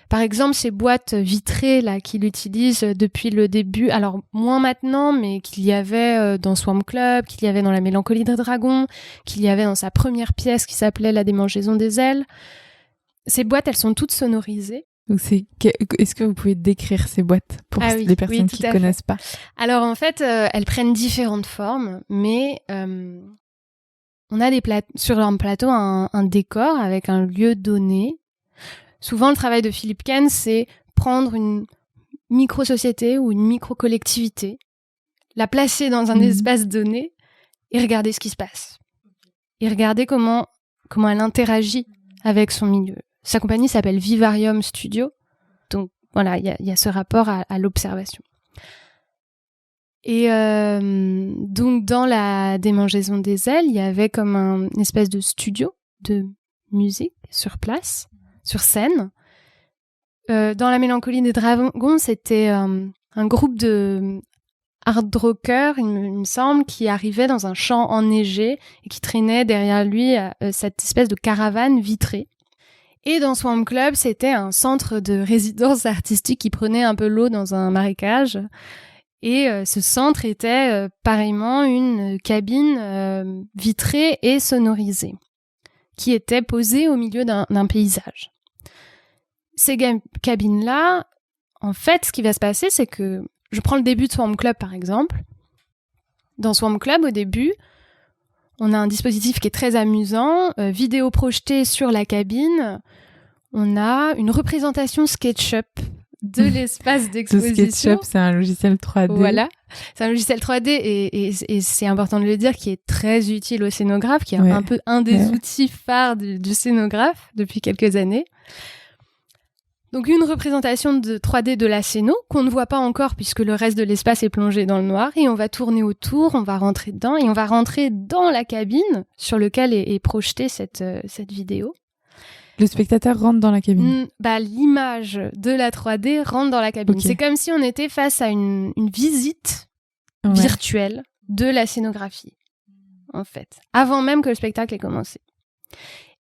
Par exemple, ces boîtes vitrées là qu'il utilise depuis le début, alors moins maintenant, mais qu'il y avait dans Swarm Club, qu'il y avait dans La Mélancolie des Dragons, qu'il y avait dans sa première pièce qui s'appelait La Démangeaison des ailes. Ces boîtes, elles sont toutes sonorisées. Donc est-ce que vous pouvez décrire ces boîtes pour les personnes qui ne connaissent pas? Alors en fait, elles prennent différentes formes, mais on a sur un plateau un décor avec un lieu donné. Souvent, le travail de Philippe Ken, c'est prendre une micro-société ou une micro-collectivité, la placer dans un espace donné et regarder ce qui se passe. Et regarder comment elle interagit avec son milieu. Sa compagnie s'appelle Vivarium Studio. Donc voilà, il y a ce rapport à l'observation. Et donc dans La Démangeaison des ailes, il y avait comme une espèce de studio de musique sur place, sur scène. Dans La Mélancolie des Dragons, c'était un groupe de hard rockers, il me semble, qui arrivait dans un champ enneigé et qui traînait derrière lui cette espèce de caravane vitrée. Et dans Swarm Club, c'était un centre de résidence artistique qui prenait un peu l'eau dans un marécage. Et ce centre était pareillement une cabine vitrée et sonorisée, qui était posée au milieu d'un paysage. Ces cabines-là, en fait, ce qui va se passer, c'est que je prends le début de Swarm Club, par exemple. Dans Swarm Club, au début, on a un dispositif qui est très amusant, vidéo projetée sur la cabine. On a une représentation SketchUp de l'espace d'exposition. Le SketchUp, c'est un logiciel 3D. Voilà, c'est un logiciel 3D et c'est important de le dire, qui est très utile au scénographe, qui est un peu un des outils phares du scénographe depuis quelques années. Donc une représentation de 3D de la scéno qu'on ne voit pas encore puisque le reste de l'espace est plongé dans le noir, et on va tourner autour, on va rentrer dedans et on va rentrer dans la cabine sur laquelle est projetée cette vidéo. Le spectateur rentre dans la cabine. L'image de la 3D rentre dans la cabine. Okay. C'est comme si on était face à une visite virtuelle de la scénographie, en fait, avant même que le spectacle ait commencé.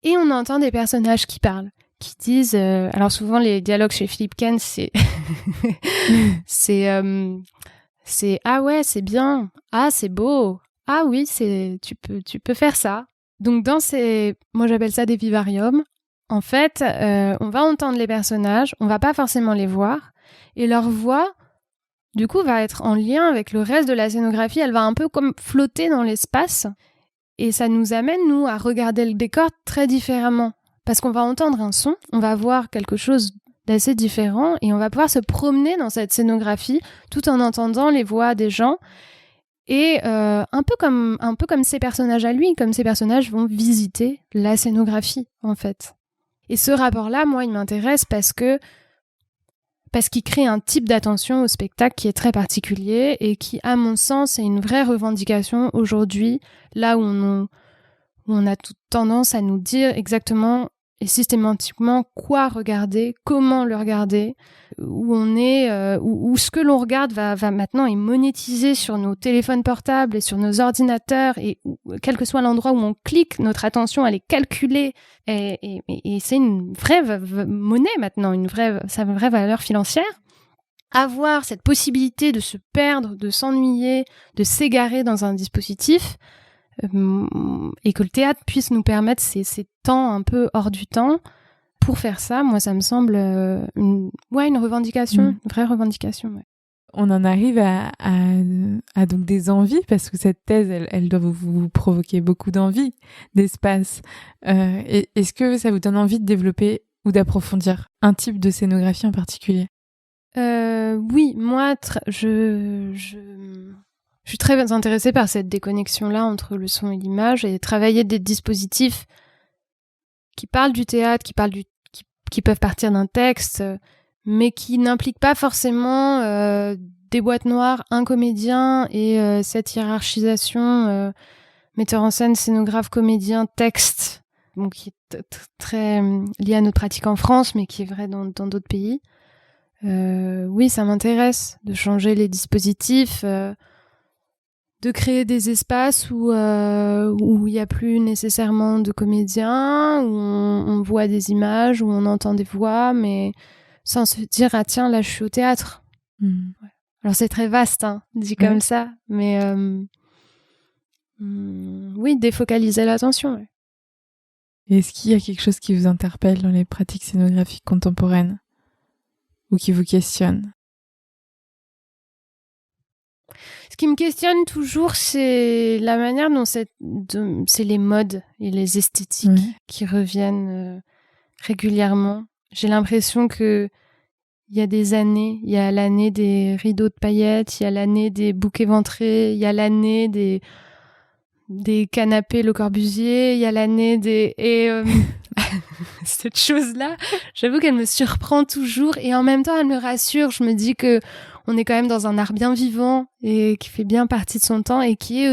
Et on entend des personnages qui parlent, qui disent... alors souvent, les dialogues chez Philippe Ken, c'est... c'est ah ouais, c'est bien. Ah, c'est beau. Ah oui, tu peux faire ça. Donc dans ces... Moi, j'appelle ça des vivariums. En fait, on va entendre les personnages, on va pas forcément les voir, et leur voix, du coup, va être en lien avec le reste de la scénographie. Elle va un peu comme flotter dans l'espace, et ça nous amène, nous, à regarder le décor très différemment. Parce qu'on va entendre un son, on va voir quelque chose d'assez différent, et on va pouvoir se promener dans cette scénographie, tout en entendant les voix des gens, et un peu comme ces personnages à lui, comme ces personnages vont visiter la scénographie, en fait. Et ce rapport-là, moi, il m'intéresse parce qu'il crée un type d'attention au spectacle qui est très particulier et qui, à mon sens, est une vraie revendication aujourd'hui, là où où on a toute tendance à nous dire exactement et systématiquement quoi regarder, comment le regarder, où on est, où ce que l'on regarde va maintenant est monétisé sur nos téléphones portables et sur nos ordinateurs, et quel que soit l'endroit où on clique, notre attention elle est calculée, et c'est une vraie monnaie maintenant, ça a une vraie valeur financière. Avoir cette possibilité de se perdre, de s'ennuyer, de s'égarer dans un dispositif, et que le théâtre puisse nous permettre ces temps un peu hors du temps pour faire ça, moi ça me semble une revendication, une vraie revendication. Ouais. On en arrive à donc des envies, parce que cette thèse, elle doit vous provoquer beaucoup d'envie, d'espace. Est-ce que ça vous donne envie de développer ou d'approfondir un type de scénographie en particulier ? Oui, moi, je suis très intéressée par cette déconnexion-là entre le son et l'image, et travailler des dispositifs qui parlent du théâtre, qui peuvent partir d'un texte, mais qui n'impliquent pas forcément des boîtes noires, un comédien et cette hiérarchisation metteur en scène, scénographe, comédien, texte, bon, qui est très lié à notre pratique en France, mais qui est vrai dans d'autres pays. Oui, ça m'intéresse de changer les dispositifs, de créer des espaces où il n'y a plus nécessairement de comédiens, où on voit des images, où on entend des voix, mais sans se dire ah tiens là je suis au théâtre. Ouais. Alors c'est très vaste, hein, dit comme ça, mais oui, défocaliser l'attention. Ouais. Est-ce qu'il y a quelque chose qui vous interpelle dans les pratiques scénographiques contemporaines ou qui vous questionne ? Ce qui me questionne toujours, c'est la manière dont c'est les modes et les esthétiques qui reviennent régulièrement. J'ai l'impression que il y a des années, il y a l'année des rideaux de paillettes, il y a l'année des bouquets ventrés, il y a l'année des canapés Le Corbusier, il y a l'année des... cette chose-là, j'avoue qu'elle me surprend toujours, et en même temps elle me rassure. Je me dis que on est quand même dans un art bien vivant et qui fait bien partie de son temps, et qui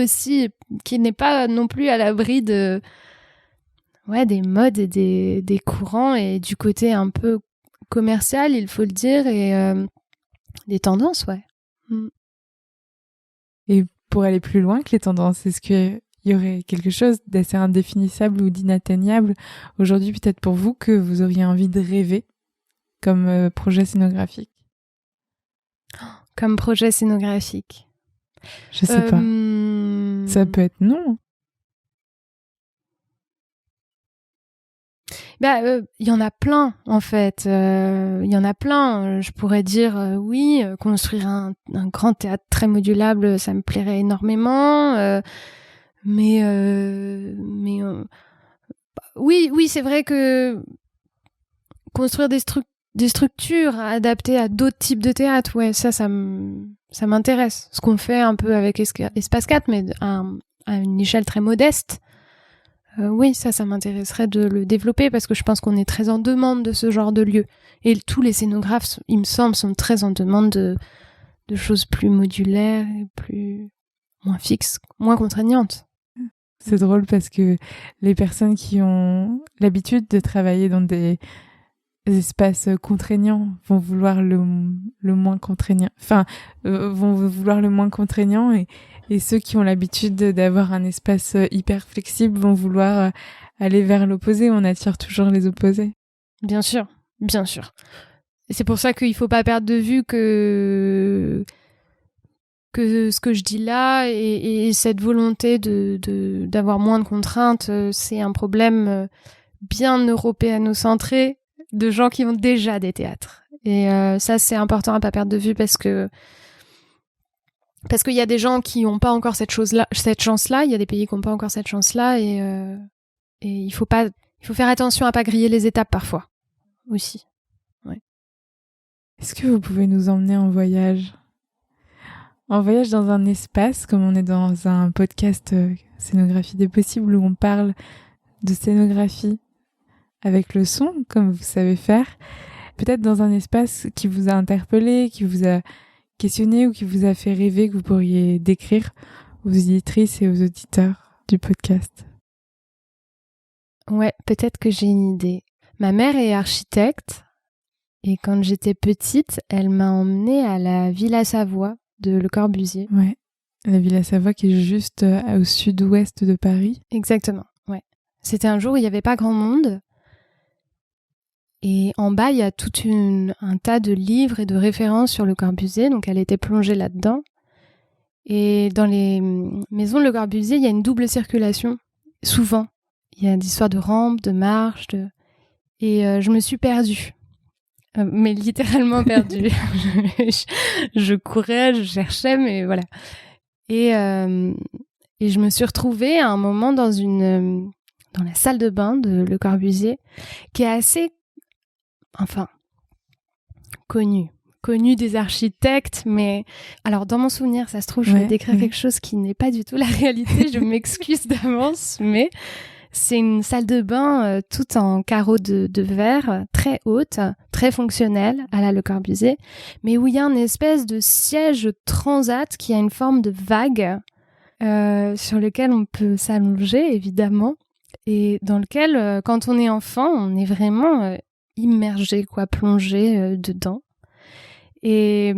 n'est pas non plus à l'abri des modes et des courants, et du côté un peu commercial, il faut le dire, et des tendances, ouais. Et pour aller plus loin que les tendances, est-ce qu'il y aurait quelque chose d'assez indéfinissable ou d'inatteignable aujourd'hui, peut-être pour vous, que vous auriez envie de rêver comme projet scénographique ? Comme projet scénographique. Je sais pas. Ça peut être non. Y en a plein, en fait. Il y en a plein. Je pourrais dire oui, construire un grand théâtre très modulable, ça me plairait énormément. Oui, c'est vrai que construire des structures adaptées à d'autres types de théâtre, ouais, ça m'intéresse. Ce qu'on fait un peu avec Espace 4, mais à une échelle très modeste. Oui, ça m'intéresserait de le développer, parce que je pense qu'on est très en demande de ce genre de lieu. Et tous les scénographes, il me semble, sont très en demande de choses plus modulaires, et moins fixes, moins contraignantes. C'est drôle parce que les personnes qui ont l'habitude de travailler dans des espaces contraignants vont vouloir le moins contraignant. Vont vouloir le moins contraignant, et ceux qui ont l'habitude d'avoir un espace hyper flexible vont vouloir aller vers l'opposé. On attire toujours les opposés. Bien sûr, bien sûr. Et c'est pour ça qu'il faut pas perdre de vue que ce que je dis là et cette volonté d'avoir moins de contraintes, c'est un problème bien européano-centré de gens qui ont déjà des théâtres. Et ça, c'est important à pas perdre de vue, parce qu'il y a des gens qui n'ont pas encore cette chance-là. Il y a des pays qui n'ont pas encore cette chance-là, et il faut faire attention à pas griller les étapes parfois aussi. Ouais. Est-ce que vous pouvez nous emmener en voyage dans un espace, comme on est dans un podcast Scénographie des possibles, où on parle de scénographie avec le son, comme vous savez faire, peut-être dans un espace qui vous a interpellé, qui vous a questionné ou qui vous a fait rêver, que vous pourriez décrire aux auditrices et aux auditeurs du podcast? Ouais, peut-être que j'ai une idée. Ma mère est architecte et quand j'étais petite, elle m'a emmenée à la Villa Savoie de Le Corbusier. Ouais, la Villa Savoie qui est juste au sud-ouest de Paris. Exactement, ouais. C'était un jour où il n'y avait pas grand monde. Et en bas, il y a tout un tas de livres et de références sur Le Corbusier, donc elle était plongée là-dedans. Et dans les maisons de Le Corbusier, il y a une double circulation, souvent. Il y a des histoires de rampes, de marches, et je me suis perdue. Mais littéralement perdue. je courais, je cherchais, mais voilà. Et je me suis retrouvée à un moment dans la salle de bain de Le Corbusier, qui est assez, connu des architectes, mais alors dans mon souvenir, ça se trouve, je vais décrire quelque chose qui n'est pas du tout la réalité, je m'excuse d'avance, mais c'est une salle de bain toute en carreaux de verre, très haute, très fonctionnelle, à la Le Corbusier, mais où il y a une espèce de siège transat qui a une forme de vague sur lequel on peut s'allonger, évidemment, et dans lequel, quand on est enfant, on est vraiment immergé, plongé dedans. Et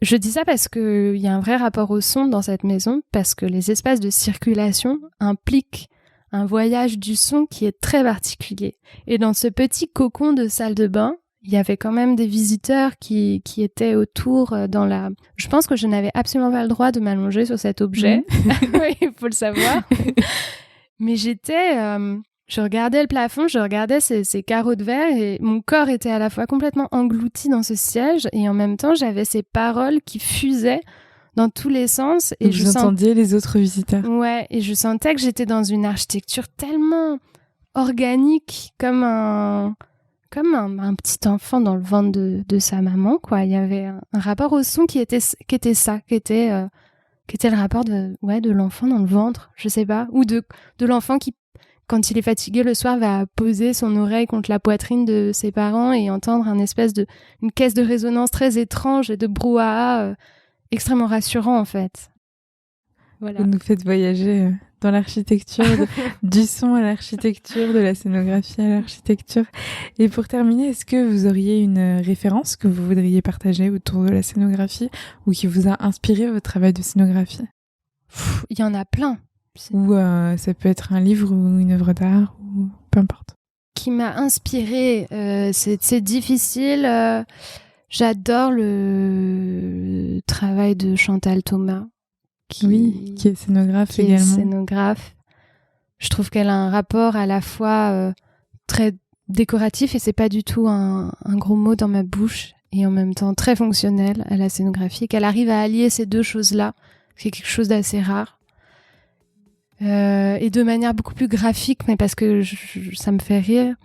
je dis ça parce qu'il y a un vrai rapport au son dans cette maison, parce que les espaces de circulation impliquent un voyage du son qui est très particulier. Et dans ce petit cocon de salle de bain, il y avait quand même des visiteurs qui étaient autour Je pense que je n'avais absolument pas le droit de m'allonger sur cet objet. Oui, il faut le savoir. Mais je regardais le plafond, je regardais ces carreaux de verre et mon corps était à la fois complètement englouti dans ce siège et en même temps, j'avais ces paroles qui fusaient dans tous les sens. Et vous entendiez les autres visiteurs. Ouais, et je sentais que j'étais dans une architecture tellement organique, comme un petit enfant dans le ventre de sa maman, quoi. Il y avait un rapport au son qui était le rapport de l'enfant dans le ventre, je sais pas, ou de l'enfant qui, quand il est fatigué le soir, va poser son oreille contre la poitrine de ses parents et entendre une caisse de résonance très étrange et de brouhaha extrêmement rassurant, en fait. Voilà. Vous nous faites voyager dans l'architecture, du son à l'architecture, de la scénographie à l'architecture. Et pour terminer, est-ce que vous auriez une référence que vous voudriez partager autour de la scénographie ou qui vous a inspiré votre travail de scénographie ? Il y en a plein. Ou ça peut être un livre ou une œuvre d'art, ou peu importe. Qui m'a inspirée, c'est difficile. J'adore le travail de Chantal Thomas. Qui est scénographe également. Scénographe. Je trouve qu'elle a un rapport à la fois très décoratif, et c'est pas du tout un gros mot dans ma bouche, et en même temps très fonctionnel à la scénographie, et qu'elle arrive à allier ces deux choses-là, c'est quelque chose d'assez rare. Et de manière beaucoup plus graphique, mais parce que ça me fait rire.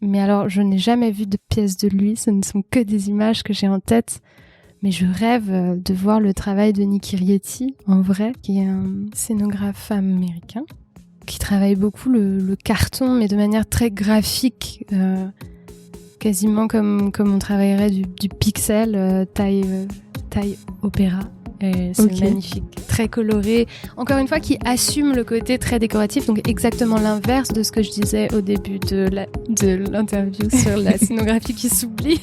Mais alors, je n'ai jamais vu de pièces de lui, ce ne sont que des images que j'ai en tête. Mais je rêve de voir le travail de Nicky Rietti, en vrai, qui est un scénographe américain, qui travaille beaucoup le carton, mais de manière très graphique, quasiment comme on travaillerait du pixel, taille opéra. Et c'est magnifique, très coloré. Encore une fois, qui assume le côté très décoratif, donc exactement l'inverse de ce que je disais au début de l'interview sur la scénographie qui s'oublie.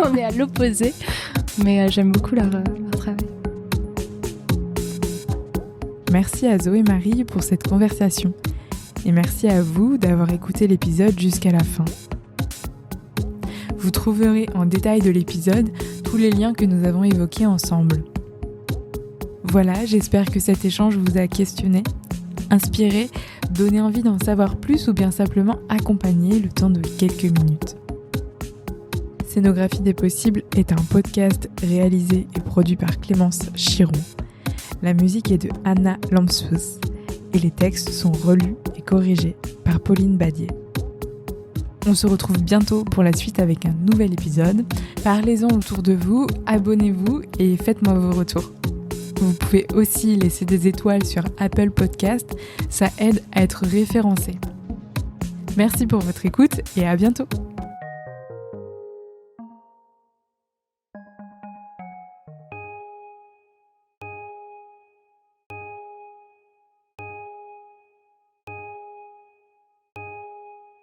On est à l'opposé, mais j'aime beaucoup leur travail. Merci à Zoé Marie pour cette conversation. Et merci à vous d'avoir écouté l'épisode jusqu'à la fin. Vous trouverez en détail de l'épisode tous les liens que nous avons évoqués ensemble. Voilà, j'espère que cet échange vous a questionné, inspiré, donné envie d'en savoir plus ou bien simplement accompagné le temps de quelques minutes. Scénographie des possibles est un podcast réalisé et produit par Clémence Chiron. La musique est de Anna Lampsous et les textes sont relus et corrigés par Pauline Badier. On se retrouve bientôt pour la suite avec un nouvel épisode. Parlez-en autour de vous, abonnez-vous et faites-moi vos retours. Vous pouvez aussi laisser des étoiles sur Apple Podcast, ça aide à être référencé. Merci pour votre écoute et à bientôt.